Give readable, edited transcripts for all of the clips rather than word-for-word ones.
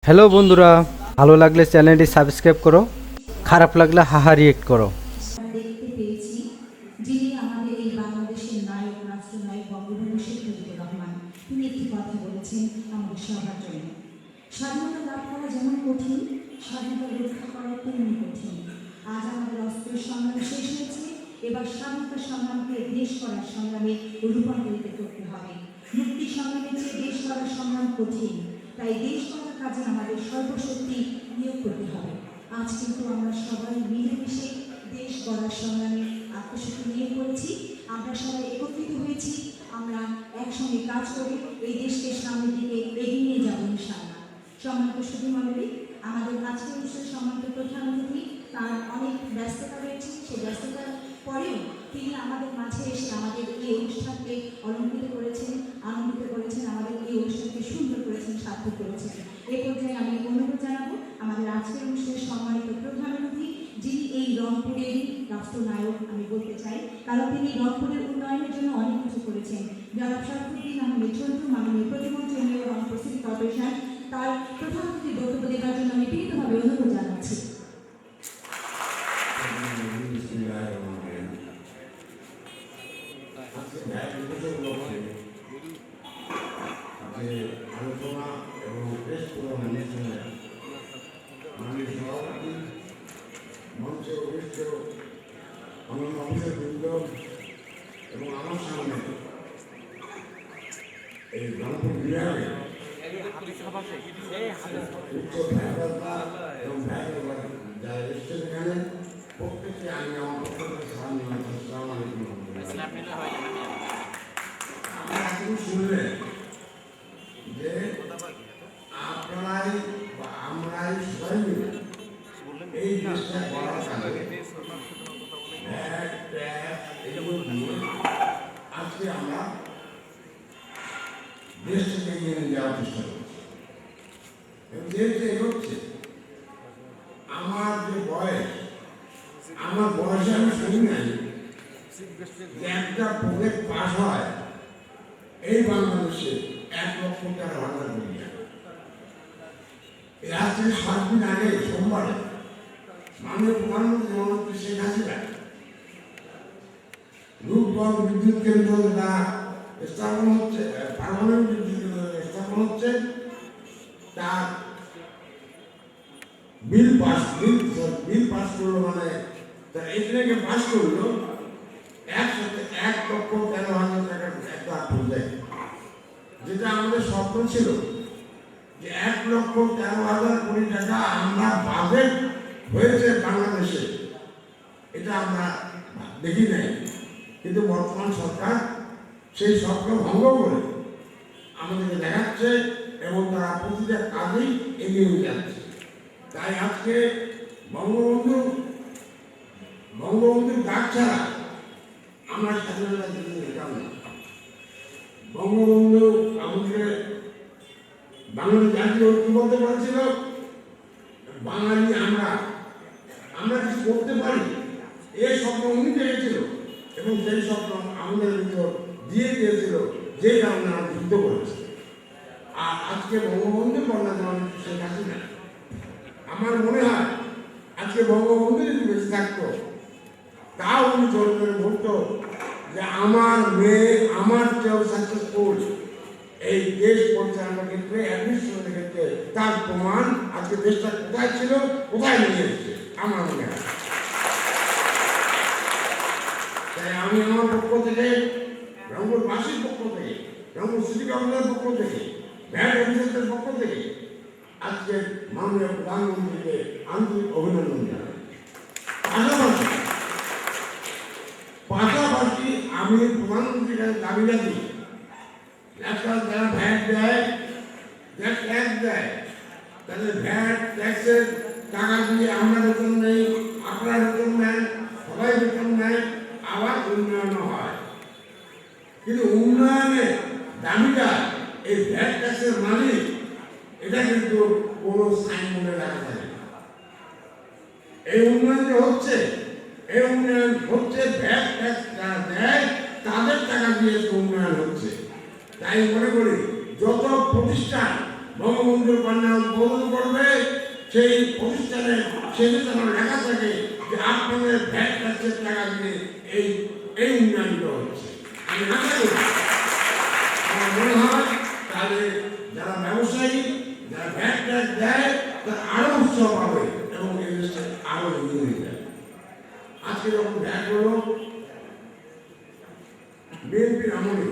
Hello বন্ধুরা, ভালো লাগলে চ্যানেলটি সাবস্ক্রাইব করো, খারাপ লাগলে হাহা রিয়েক্ট করো। দেখতে পেয়েছি যিনি আমাদের এই বাংলাদেশের নায়ক, রাষ্ট্রনায়ক বঙ্গবন্ধু শেখ মুজিবুর রহমান। তিনি একটি কথা বলেছেন আমাদের সবার জন্য, স্বাধীনতা লাভ করা যেমন কঠিন, স্বাধীনতা রক্ষা করা তেমনি কঠিন। আজ আমাদের অস্ত্রের সংগ্রাম শেষ হয়েছে, এবার স্বাধীনতা সংগ্রামকে দেশ করার সংগ্রামে রূপান্তরিত করতে হবে। মুক্তি সংগ্রামের চেয়ে দেশ করার সংগ্রাম কঠিন, তাই দেশ করার কাজে আমাদের সর্বশক্তি নিয়োগ করতে হবে। আজ কিন্তু আমরা সবাই মিলেমিশে দেশ গড়ার সংগ্রামে আত্মশক্তি নিয়োগ করেছি। আমরা সবাই একত্রিত হয়েছি, আমরা একসঙ্গে কাজ করে এই দেশকে সামনের দিকে এগিয়ে নিয়ে যাবো ইনশাআল্লাহ। সম্মানিত সুধী মণ্ডলী, আমাদের আজকের অনুষ্ঠানে সম্মানিত প্রধান অতিথি, তার অনেক ব্যস্ততা রয়েছে, সেই ব্যস্ততার পরেও তিনি আমাদের মাঝে এসে আমাদের এই অনুষ্ঠানকে অলঙ্কৃত করেছেন, আনন্দিত করেছেন, আমাদের এই অনুষ্ঠানকে সুন্দর করেছেন, সার্থক করেছেন। এ পর্যায়ে আমি অনুরোধ জানাবো আমাদের আজকের অনুষ্ঠানের সম্মানিত প্রধান অতিথি, যিনি এই রংপুরের রাষ্ট্রনায়ক আমি বলতে চাই, কারণ তিনি রংপুরের উন্নয়নের জন্য অনেক কিছু করেছেন। জনাব শরফুদ্দিন আহমেদ চন্দ্র, মাননীয় প্রতিমন্ত্রী রংপুর সিটি কর্পোরেশন, তার প্রধান অতিথির বক্তব্য দেওয়ার জন্য আমি বিনীতভাবে অনুরোধ জানাচ্ছি। আলোচনা এবং প্রেস প্রোগ্রামের সময় মাননীয় সভাপতি, মঞ্চে উপস্থিত অন্যান্য অফিসারবৃন্দ এবং আমার সামনে এই রংপুর বিভাগে উচ্চ ভ্যাটদাতা এবং ভ্যাটদাতা যারা এসছেন এখানে প্রত্যেকে আমি আমার পক্ষ থেকে সালাম জানাচ্ছি। আসসালামু আলাইকুম। আমরা এখন শুনলেন যে আপনারাই বা আমরাই সবাই মিলে এই দেশটা করার কাজে এগুলো দিয়ে আজকে আমরা দেশটাকে এগিয়ে নিয়ে যাওয়ার চেষ্টা করছি। এবং যেহেতু এগোচ্ছে, আমার যে বয়স, আমার বয়সে আমি শুনি নাই যে একটা প্রজেক্ট পাস হয় এই বাংলাদেশে 1,13,000 কোটি টাকা। আজ থেকে 7 দিন আগে সোমবারে মাননীয় প্রধানমন্ত্রী জননেত্রী শেখ হাসিনা রূপগঞ্জ বিদ্যুৎ কেন্দ্র যেটা স্থাপন হচ্ছে, পার্মানেন্ট বিদ্যুৎ কেন্দ্র স্থাপন হচ্ছে, তার বিল পাস করলো, মানে তার এখানে পাস করলো একসাথে 1,13,000 টাকার একটা প্রজেক্ট, যেটা আমাদের স্বপ্ন ছিল যে 1,13,000 কোটি টাকা আমরা বাজেট হয়েছে বাংলাদেশে, এটা আমরা দেখি নাই। কিন্তু বর্তমান সরকার সেই স্বপ্ন ভঙ্গ করে আমাদেরকে দেখাচ্ছে এবং তারা প্রতিটা কাজেই এগিয়ে নিয়ে যাচ্ছে। তাই আজকে বঙ্গবন্ধুর ডাক ছাড়া আমরা স্বাধীনতা দিতে যেতাম না। বঙ্গবন্ধু আমাদের বাঙালি জাতীয় ঐক্যবদ্ধ করেছিল। বাঙালি আমরা কিছু করতে পারি, এই স্বপ্ন উনি পেয়েছিল এবং সেই স্বপ্ন আমাদের ভিতর দিয়ে দিয়েছিল, যে কারণে আমরা যুদ্ধ করেছি। আর আজকে বঙ্গবন্ধু কন্যা জননেত্রী শেখ হাসিনা, আমার মনে হয় আজকে বঙ্গবন্ধু যদি বেঁচে থাকতো, তাও উনি জনগণের বলতো যে আমার মেয়ে আমার চেয়েও সাকসেসফুল এই দেশ পরিচালনার ক্ষেত্রে, অ্যাডমিনিস্ট্রেশনের ক্ষেত্রে। তার প্রমাণ আজকে দেশটা কোথায় ছিল, কোথায় নিয়ে এসেছে আমার মনে হয়। তাই আমি আমার পক্ষ থেকে, রংপুরবাসীর পক্ষ থেকে, রংপুর সিটি কর্পোরেশনের পক্ষ থেকে, ভ্যাট অফিসারদের পক্ষ থেকে আজকে মাননীয় প্রধানমন্ত্রীকে আন্তরিক অভিনন্দন জানাই। পাশাপাশি আমি প্রধানমন্ত্রীর কাছে দাবি রাখি, আজকাল যারা ভ্যাট দেয়, ট্যাক্স দেয়, তাদের ভ্যাট ট্যাক্সের টাকা দিয়ে আমরা বেতন নেই, আপনারা বেতন নেন, সবাই বেতন নেয়, আবার উন্নয়ন হয়। কিন্তু উন্নয়নের দাবিটা এই ভ্যাট ট্যাক্সের মালিক, এটা কিন্তু কোনো সাইনবোর্ডে রাখা যায় না। এই উন্নয়ন যে হচ্ছে, এই উন্নয়ন হচ্ছে ভ্যাট ট্যাক্স যারা দেয় তাদের টাকা দিয়ে উন্নয়ন হচ্ছে। তাই মনে করি যত প্রতিষ্ঠান বঙ্গবন্ধুর কন্যা উদ্বোধন সেই প্রতিষ্ঠানের শেষে যেন লেখা থাকে যে আপনাদের ভ্যাট ট্যাক্সের টাকা দিয়ে এই এই উন্নয়নটা হচ্ছে। আমি আশা করি আমার মনে হয় তাহলে যারা ব্যবসায়ী যারা ভ্যাট ট্যাক্স দেয় তারা আরো উৎসাহ পাবে এবং এই দেশটা আরো এগিয়ে নিয়ে যাবে। আজকে যখন ভ্যাট হলো বিএনপির আমলে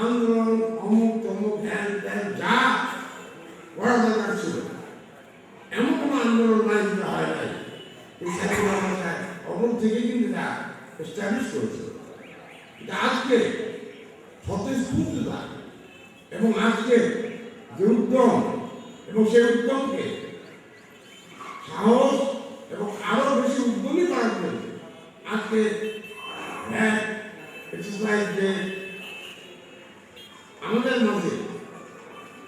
আন্দোলন অমুক তমুক ধ্যান ধ্যান যা করা দরকার ছিল এমন কোনো আন্দোলন নাই যেটা হয় নাই। এই স্বাধীনতা ভাষায় অমুক থেকে কিন্তু তা এস্টাবলিশ করেছিল। আজকে স্বতঃস্ফূর্ততা এবং আজকে যে উদ্যম এবং সেই উদ্যমকে সাহস এবং আরো বেশি উদ্যমী করার জন্য আজকে যে আমাদের মাঝে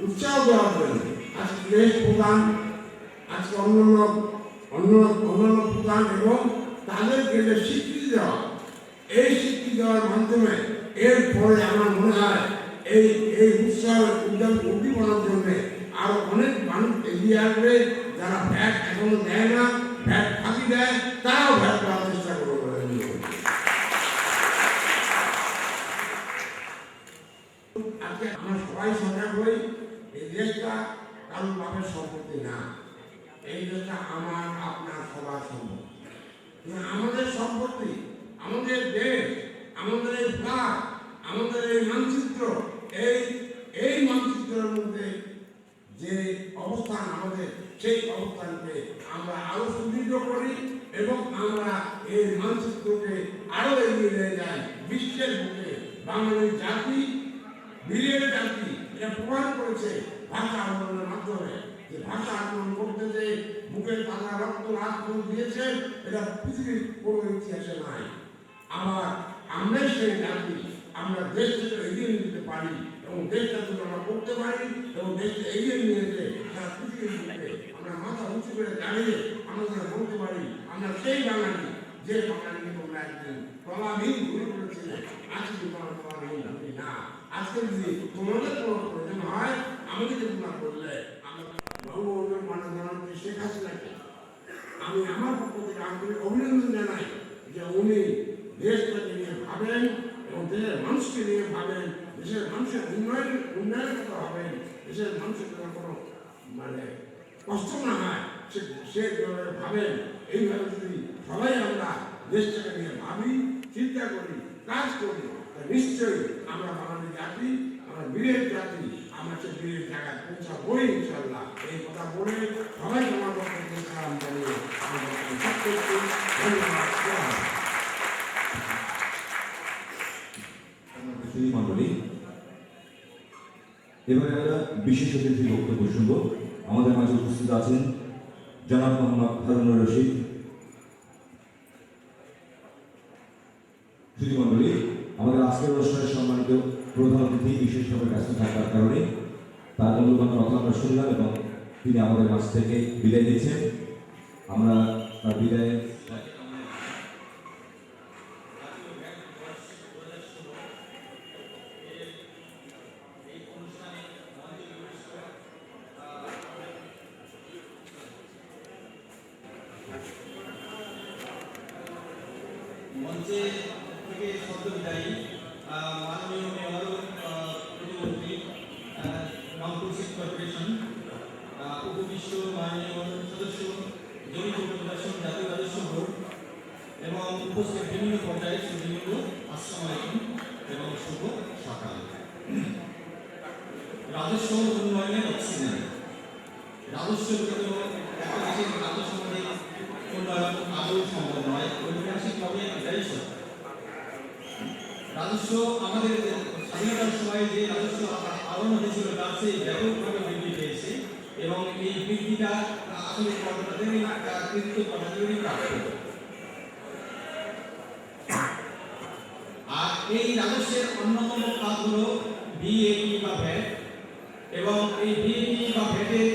উৎসাহ দেওয়ার জন্য আজকে দেশ প্রধান আজকে অন্যান্য প্রধান এবং তাদেরকে যে স্বীকৃতি দেওয়া এই স্বীকৃতি দেওয়ার মাধ্যমে এর ফলে আমার মনে হয় এই এই উৎসাহ উদ্দীপনার জন্য আরো অনেক মানুষ এগিয়ে আসবে। যারা ভ্যাট এখনো দেয় না, ভ্যাট ফাঁকি দেয়, তারাও ভ্যাট দেওয়ার চেষ্টা করবে। আজকে আমরা সবাই সজাগ হই, এই দেশটা কারোর বাপের সম্পত্তি না, এই দেশটা আমার আপনার সবার সম্পত্তি। আমাদের সম্পত্তি, আমাদের দেশ, আমাদের এই ফ্ল্যাগ, আমাদের এই মানচিত্র, এই মানচিত্রের মধ্যে যে অবস্থান আমাদের, সেই অবস্থানকে আমরা আরো সুদৃঢ় করি এবং আমরা এই মানচিত্রকে আরো এগিয়ে নিয়ে যাই। বিশ্বের বুকে বাঙালি জাতি বীরের জাতি এটা প্রমাণ করেছে ভাষা আন্দোলনের মাধ্যমে, যে ভাষা আন্দোলন করতে যে বুকের তাজা রক্ত রাজপথ দিয়েছে এটা পৃথিবীর কোনো ইতিহাসে নাই। আবার আমরা সেই জাতি, আমরা দেশটাকে এগিয়ে নিয়ে যেতে পারি এবং দেশটা যদি আমরা করতে পারি এবং দেশটা এগিয়ে নিয়ে যেতে সারা পৃথিবীর বুকে আমরা মাথা উঁচু করে দাঁড়িয়ে আমরা যেন বলতে পারি আমরা সেই বাঙালি, যে বাঙালিকে তোমরা একদিন প্রভাবহীন ঘুরে করেছিলে, আজকে তোমরা প্রভাবহীন ঘুরি না। আজকে যদি তোমাদের কোনো প্রয়োজন হয় আমাদেরকে তোমরা বললে আমরা বঙ্গবন্ধুর মানববন্ধন শেখ হাসিনাকে আমি আমার পক্ষ থেকে আন্তরিক অভিনন্দন জানাই যে উনি দেশটাকে নিয়ে ভাবেন এবং দেশের মানুষকে নিয়ে ভাবেন, দেশের মানুষের উন্নয়নের কথা ভাবেন, দেশের মানুষের কোনো মানে কষ্ট না হয় সে ভাবেন। এইভাবে যদি সবাই আমরা দেশটাকে নিয়ে ভাবি, চিন্তা করি, কাজ করি, নিশ্চয়ই আমরা বাঙালি জাতি, আমরা বীরের জাতি, আমরা সে বীরের জায়গায় পৌঁছাবই ইনশাআল্লাহ। এই কথা বলে সবাই আমার পক্ষে সালাম জানিয়ে মন্ডলী, এবারে আমরা বিশেষ অতিথির বক্তব্য শুনব। আমাদের মাঝে উপস্থিত আছেন জনাব মোহাম্মদ হারুনুর রশিদ। মন্ডলী, আমাদের আজকের অনুষ্ঠানের সম্মানিত প্রধান অতিথি বিশেষভাবে ব্যস্ত থাকার কারণে তার মূল্যবান কথা আমরা শুনলাম এবং তিনি আমাদের মাঝ থেকে বিদায় দিয়েছেন। আমরা তার বিদায়ে মঞ্চে থেকে শব্দ বিদায়ী মাননীয় মেয়র প্রতিমন্ত্রী রংপুর সিটি কর্পোরেশন, উপবিষ্ট মাননীয় সদস্য জমিত প্রশাসন জাতীয় রাজস্ব বোর্ড এবং উপস্থিত বিভিন্ন পর্যায়ের সুদীর্ঘ আসসালামু আলাইকুম এবং শুভ সকাল। রাজস্ব উন্নয়নের অক্সিজেন, রাজস্ব ব্যতীত একটা দেশের রাজস্ব উন্নয়ন আদৌ সম্ভব নয়, ঐতিহাসিকভাবে এটাই সত্য। রাজস্ব আমাদের স্বাধীনতার সময় যে রাজস্ব আরোহণ হয়েছিল তার চেয়ে ব্যাপকভাবে বৃদ্ধি পেয়েছে এবং এই বৃদ্ধিটা আসলে তাদেরই কৃতিত্ব তাদেরই প্রাপ্য। আর এই রাজস্বের অন্যতম কাজ হলো ভিএটি বা ভ্যাট, এবং এই ভিএটি বা ভ্যাটের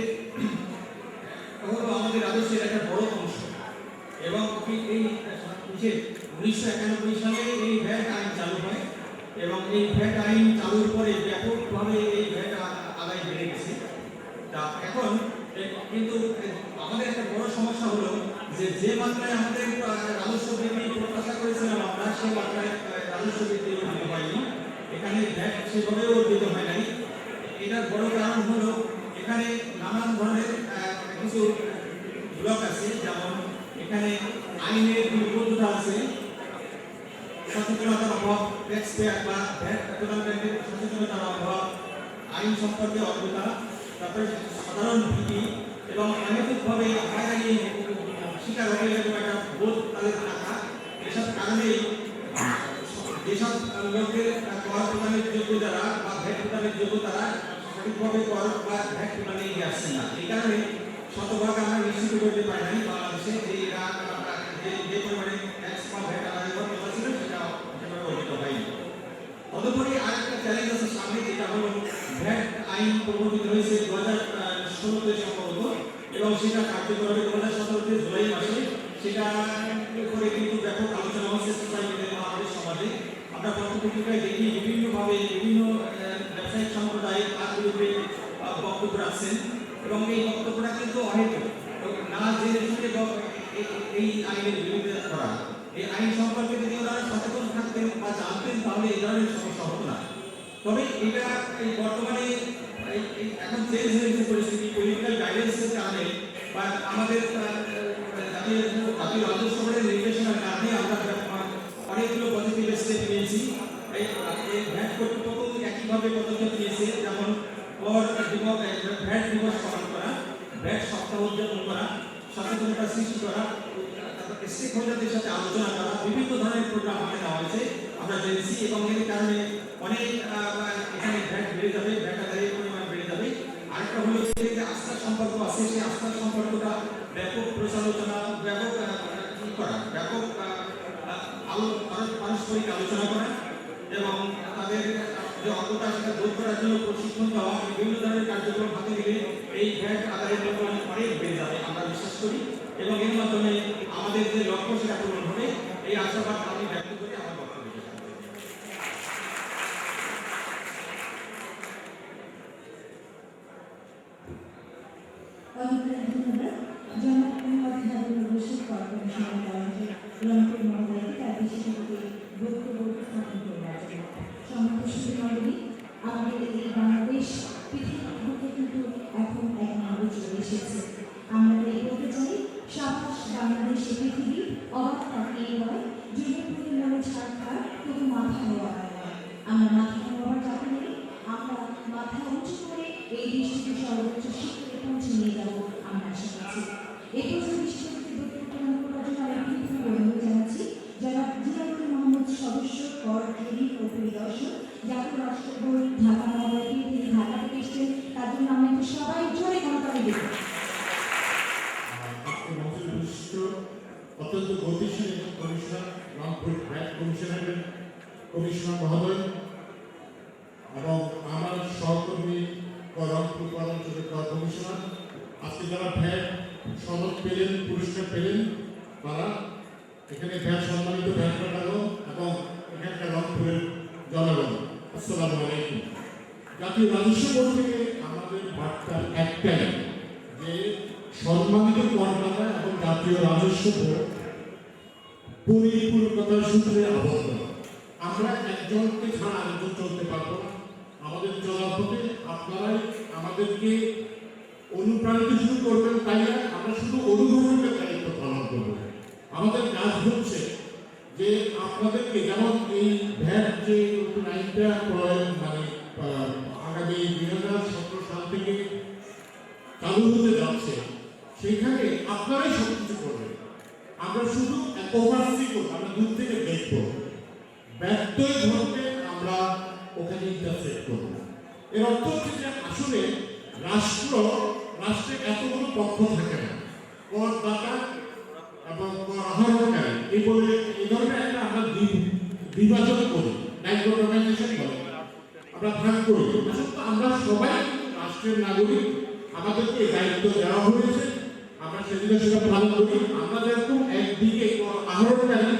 হলো আমাদের রাজস্বের একটা বড় অংশ। এবং এই 1991 সালে এই ভ্যাট আইন চালু হয় এবং এই ভ্যাট আইন চালুর পরে ব্যাপকভাবে এই ভ্যাট আদায় বেড়ে গেছে। তা এখন কিন্তু আমাদের একটা বড় সমস্যা হলো যে মাত্রায় আমাদের রাজস্ব বৃদ্ধি প্রত্যাশা করেছিলাম আমরা, সেই মাত্রায় রাজস্ব বৃদ্ধি দিতে পারিনি। এখানে ভ্যাট সেভাবেও অর্জিত হয় নাই। এটার বড় কারণ হলো এখানে নানান ধরনের কিছু ব্লক আছে, যেমন এখানে আইনের দুর্বলতা আছে, সচেতনতার অভাব, ট্যাক্স পেয়ার বা ভ্যাট প্রদানকারীদের সচেতনতার অভাব, আইন সম্পর্কে অজ্ঞতা, তারপরে সাধারণ ভীতি এবং অনৈতিকভাবে হয়রানি শিকার হয়ে এরকম একটা বোধ তাদের থাকা। এসব কারণেই যেসব লোকের কর প্রদানের যোগ্য যারা বা ভ্যাট প্রদানের যোগ্য তারা সঠিকভাবে কর বা ভ্যাট প্রদানে এগিয়ে আসছে না। এই কারণে শতভাগ আমরা নিশ্চিত করতে পারি নাই বাংলাদেশে যে এরা যে পরিমাণে ট্যাক্স বা ভ্যাট আদায় করার কথা ছিল সেটা সেভাবে অর্জিত হয়নি। তদুপরি আরেকটা চ্যালেঞ্জ আছে সামনে, যেটা হলো ভ্যাট আইন প্রবর্তিত হয়েছে 2016-তে সম্ভবত, এবং সেটা কার্যকর হবে 2017-তে জুলাই মাসে। সেটা করে কিন্তু ব্যাপক আলোচনা হচ্ছে সোসাইটিতে বা আমাদের সমাজে। আমরা পত্রপত্রিকায় দেখি বিভিন্নভাবে বিভিন্ন ব্যবসায়িক সম্প্রদায় তার বিরুদ্ধে বক্তব্য রাখছেন, এবং এই বক্তব্যটা কিন্তু অহেতুক, না জেনে শুনে এই আইনের বিরুদ্ধে করা। এই আইন সম্পর্কে যদি ওনারা সচেতন থাকতেন বা জানতেন তাহলে এই ধরনের সমস্যা হতো না। তবে এটা এই বর্তমানে এখন চেঞ্জ হয়েছে পরিস্থিতি, পলিটিক্যাল গাইডেন্সের কারণে বা আমাদের জাতীয় রাজস্ব বোর্ডের নির্দেশনার কারণে আমরা অনেকগুলো পজিটিভ স্টেপ নিয়েছি। এই ভ্যাট কর্তৃপক্ষ একইভাবে পদক্ষেপ নিয়েছে, যেমন ভ্যাট দিবস পালন করা, ভ্যাট সপ্তাহ উদযাপন করা, সচেতনতা সৃষ্টি করা, তারপর স্টেক হোল্ডারদের সাথে আলোচনা করা, বিভিন্ন ধরনের প্রোগ্রাম হাতে নেওয়া হয়েছে আমরা জেনেছি। এবং এর কারণে অনেক এখানে ভ্যাট বেড়ে যাবে, ভ্যাট আদায়ের পরিমাণ বেড়ে যাবে। আরেকটা হলো যে আস্থার সম্পর্ক আছে, সেই আস্থার সম্পর্কটা ব্যাপক প্রচারণা, ব্যাপক করা, ব্যাপক পারস্পরিক আলোচনা করা, এবং তাদের যে অজ্ঞতা সেটা দূর করার জন্য প্রশিক্ষণ দেওয়া, বিভিন্ন ধরনের কার্যক্রম হাতে নিলে এই ভ্যাট আদায়ের পরিমাণ অনেক বেড়ে যাবে আমরা বিশ্বাস করি, এবং এর মাধ্যমে আমাদের যে লক্ষ্য সেটা পূরণ হবে। এই আশাবাদ আমি ব্যক্ত করি আমার বক্তব্য। রংপুর মহোদয়কে তার বিশেষভাবে বক্তব্য উপস্থাপন করবার জন্য। সম্মানিত সুধীমণ্ডলী, আমাদের এই বাংলাদেশ পৃথিবীর বুকে কিন্তু এখন এক নম্বরে চলে এসেছে। আমরা তাই বলতে চাই, সাবাস বাংলাদেশে পৃথিবী অবাক তাকিয়ে হয়, যুবপুরের মনে ছাড়া তবু মাথা নেওয়া হয় না। আমরা মাথা নেওয়ার জাতি নেই, আমরা মাথা উঁচু করে এই দেশটিকে সর্বোচ্চ শিখরে পৌঁছে নিয়ে যাবো আমরা আশা করছি। এই পর্যন্ত বিশেষভাবে বক্তব্য প্রদান করার জন্য আমি বিভিন্ন অনুরোধ জানাচ্ছি জনাব জিয়াউর মোহাম্মদ, সদস্য কর ট্রেনিং ও পরিদর্শন, জাতীয় রাষ্ট্র বোর্ড, ঢাকা মহানগরী। তিনি ঢাকা থেকে এসেছেন, তার জন্য আমরা একটু সবাই জোরে গণতালি দেব। অত্যন্ত গতিশীল এবং কমিশনার, রংপুর ভ্যাট কমিশনার মহোদয় এবং আমার সহকর্মী রংপুর পরাঞ্চলের কমিশনার, আজকে যারা ভ্যাট সনদ পেলেন, পুরস্কার পেলেন, তারা এখানে ভ্যাট সম্মানিত ভ্যাট কাটানো এবং এখানকার রংপুরের জনগণ, আসসালামু আলাইকুম। জাতীয় রাজস্ব বোর্ড থেকে আমাদের বার্তা একটাই, যে সম্মানিত করদাতা এবং জাতীয় রাজস্ব বোর্ড পরিপূর্ণতার সূত্রে আবদ্ধ। আমরা একজনকে ছাড়া আরেকজন চলতে পারবো না। আমাদের চলার পথে আপনারাই আমাদেরকে অনুপ্রাণিত শুরু করবেন, তাই না? আমরা শুধু অনুভবের দায়িত্ব পালন করব। আমাদের কাজ হচ্ছে যে আপনাদেরকে, যেমন এই ভ্যাট যে নতুন আইনটা মানে আগামী 2017 সাল থেকে চালু হতে যাচ্ছে, সেখানে আপনারাই সব কিছু করবেন। আমরা শুধু ওভারসি করবো, আমরা দূর থেকে দেখবো, ব্যত্যয় ধরতে আমরা ওখানে ইন্টারসেপ্ট করবো। এর অর্থ হচ্ছে যে আসলে রাষ্ট্রের এতগুলো পক্ষ থাকে না, করদাতা এবং কর আহরণকারী এই বলে এই ধরনের একটা আমরা বিভাজন করি, নাইট অর্গানাইজেশন বলে আমরা ভাগ করি। আসলে আমরা সবাই রাষ্ট্রের নাগরিক, আমাদেরকে দায়িত্ব দেওয়া হয়েছে, আমরা সেদিকে সেটা পালন করি। আমরা যেরকম একদিকে আহরণকারী,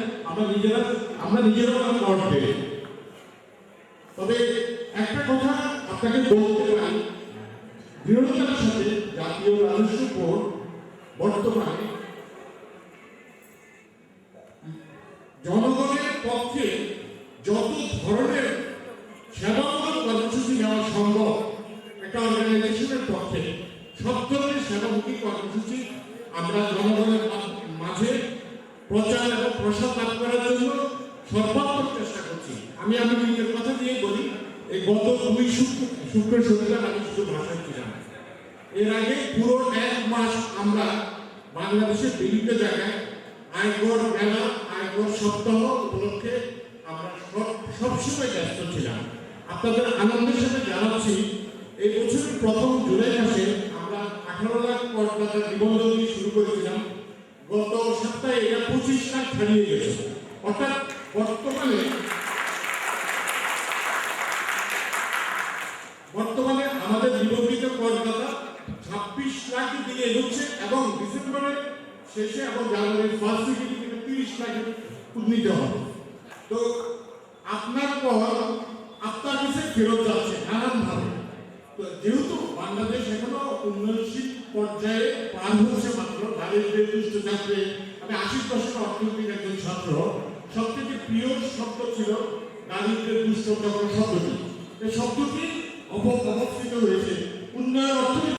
আমরা নিজেরাও কর দেই। তবে একটা কথা আপনাকে বলতে পারি, দৃঢ়তার সাথে জাতীয় রাজস্ব উপর বর্তমানে জনগণের পক্ষে যত ধরনের সেবামূলক কর্মসূচি নেওয়া সম্ভব একটা অর্গানাইজেশনের পক্ষে সব ধরনের সেবামুখী কর্মসূচি আমরা জনগণের মাঝে প্রচার এবং প্রসার লাভ করার জন্য সর্বাত্মক চেষ্টা করছি। আমি নিজের কথা দিয়ে বলি, এই গত 2 শুক্র শনিবার আমি শুধু ভাষণ ছিলাম। এর আগে পুরো 1 মাস আমরা বাংলাদেশের বিভিন্ন জায়গায় আয়কর মেলা, আয়কর সপ্তাহ উপলক্ষে আমরা সবসময় ব্যস্ত ছিলাম। আপনাদের আনন্দের সাথে জানাচ্ছি, এই বছরের প্রথম জুলাই মাসে আমরা 18 লাখ করদাতার নিবন্ধন দিয়ে শুরু করেছিলাম। গত সপ্তাহে এটা 25 লাখ ছাড়িয়ে গেছে। অর্থাৎ বর্তমানে আমাদের নিবন্ধিত করদাতা 26 লাখ দিকে এগোচ্ছে এবং ডিসেম্বরের শেষে এবং জানুয়ারির ফার্স্ট উইকে থেকে 30 লাখে উন্নীত হবে। তো আপনার কর আপনার কাছে ফেরত যাচ্ছে নানানভাবে। তো যেহেতু বাংলাদেশ এখনো উন্নয়নশীল পর্যায়ে পার হচ্ছে মাত্র, দারিদ্র্যের দুষ্ট চাপে আমি 80 দশকের অর্থনৈতিক একজন ছাত্র, সবথেকে প্রিয় শব্দ ছিল দারিদ্র্যের দুষ্ট চক্র শব্দটি। এই শব্দটি অপস্থিত হয়েছে উন্নয়ন অর্থনীতি